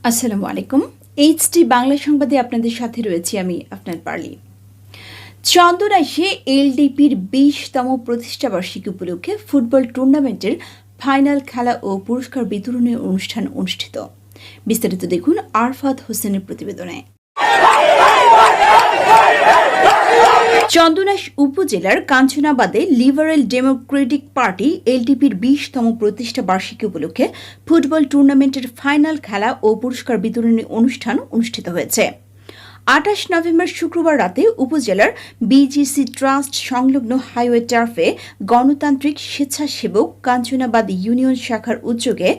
আসসালামু আলাইকুম। এইচটি বাংলা সংবাদে আপনাদের সাথে রয়েছি আমি আপনার পার্লি। চন্দনাইশে এলডিপির 20তম প্রতিষ্ঠাবার্ষিকী উপলক্ষে ফুটবল টুর্নামেন্টের ফাইনাল খেলা ও পুরস্কার বিতরণী অনুষ্ঠান অনুষ্ঠিত। বিস্তারিত দেখুন আরফাত হোসেনের প্রতিবেদনে। চন্দনাইশ উপজেলার কাঞ্চনাবাদে লিবারেল ডেমোক্রেটিক পার্টি এলডিপির 20তম প্রতিষ্ঠা বার্ষিকী উপলক্ষে ফুটবল টুর্নামেন্টের ফাইনাল খেলা ও পুরস্কার বিতরণী অনুষ্ঠান অনুষ্ঠিত হয়েছে। 28 নভেম্বর শুক্রবার রাতে উপজেলার বিজিসি ট্রাস্ট সংলগ্ন হাইওয়ে টার্ফে গণতান্ত্রিক স্বেচ্ছাসেবক কাঞ্চনাবাদ ইউনিয়ন শাখার উদ্যোগে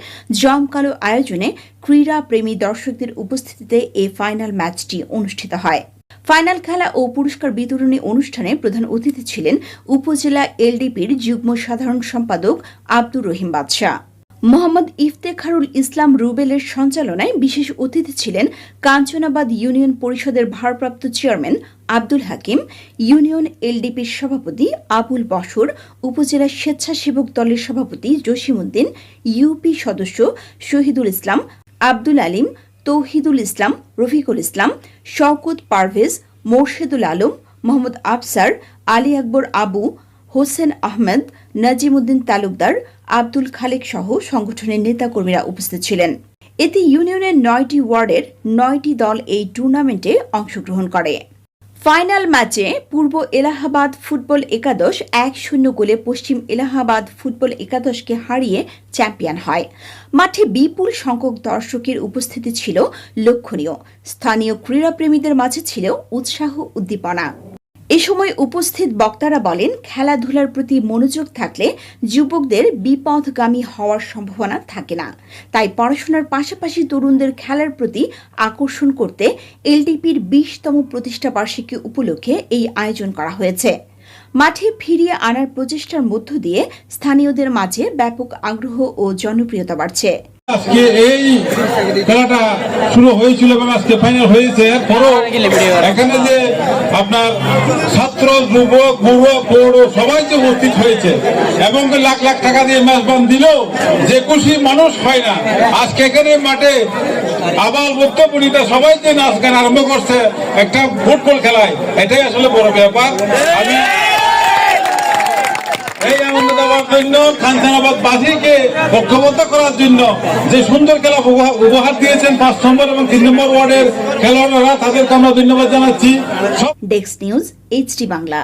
জমকালো আয়োজনে ক্রীড়া প্রেমী দর্শকদের উপস্থিতিতে এই ফাইনাল ম্যাচটি অনুষ্ঠিত হয়। ফাইনাল খেলা ও পুরস্কার বিতরণী অনুষ্ঠানে প্রধান অতিথি ছিলেন উপজেলা এলডিপির যুগ্ম সাধারণ সম্পাদক আব্দুর রহিম বাদশা। মোহাম্মদ ইফতেখারুল ইসলাম রুবেলের সঞ্চালনায় বিশেষ অতিথি ছিলেন কাঞ্চনাবাদ ইউনিয়ন পরিষদের ভারপ্রাপ্ত চেয়ারম্যান আব্দুল হাকিম, ইউনিয়ন এলডিপির সভাপতি আবুল বশর, উপজেলা স্বেচ্ছাসেবক দলের সভাপতি জসিমউদ্দিন, ইউপি সদস্য শহীদুল ইসলাম, আব্দুল আলিম, তৌহিদুল ইসলাম, রফিকুল ইসলাম, শওকত পারভেজ, মোর্শেদুল আলম, মোহাম্মদ আফসার, আলী আকবর আবু, হোসেন আহমেদ, নাজিমউদ্দিন তালুকদার, আব্দুল খালেক সহ সংগঠনের নেতাকর্মীরা উপস্থিত ছিলেন। এতে ইউনিয়নের 9টি ওয়ার্ডের 9টি দল এই টুর্নামেন্টে অংশগ্রহণ করে। ফাইনাল ম্যাচে পূর্ব এলাহাবাদ ফুটবল একাদশ 1-0 গোলে পশ্চিম এলাহাবাদ ফুটবল একাদশকে হারিয়ে চ্যাম্পিয়ন হয়। মাঠে বিপুল সংখ্যক দর্শকের উপস্থিতি ছিল লক্ষণীয়। স্থানীয় ক্রীড়াপ্রেমীদের মাঝে ছিল উৎসাহ উদ্দীপনা। এ সময় উপস্থিত বক্তারা বলেন, খেলাধুলার প্রতি মনোযোগ থাকলে যুবকদের বিপথগামী হওয়ার সম্ভাবনা থাকে না। তাই পড়াশোনার পাশাপাশি তরুণদের খেলার প্রতি আকর্ষণ করতে এলডিপির 20তম প্রতিষ্ঠা বার্ষিকী উপলক্ষে এই আয়োজন করা হয়েছে। মাঠে ফিরিয়ে আনার প্রচেষ্টার মধ্য দিয়ে স্থানীয়দের মাঝে ব্যাপক আগ্রহ ও জনপ্রিয়তা বাড়ছে। আজকে এই খেলাটা শুরু হয়েছিল এবং আজকে ফাইনাল হয়েছে। এখানে যে আপনার ছাত্র, যুবক, বুড়ো, পৌর সবাই যে উপস্থিত হয়েছে এবং লাখ লাখ টাকা দিয়ে ম্যাচ বান দিলেও যে খুশি মানুষ হয় না। আজকে এখানে মাঠে আবাল বক্তব্যটা সবাই যে নাচ গান আরম্ভ করছে একটা ফুটবল খেলায়, এটাই আসলে বড় ব্যাপার। আমি এই আনন্দ দেওয়ার জন্য কাঞ্চনাবাদবাসীকে ঐক্যবদ্ধ করার জন্য যে সুন্দর খেলা উপহার দিয়েছেন 5 নম্বর এবং 3 নম্বর ওয়ার্ডের খেলোয়াড়রা, তাদেরকে আমরা ধন্যবাদ জানাচ্ছি। Desk news, HT Bangla.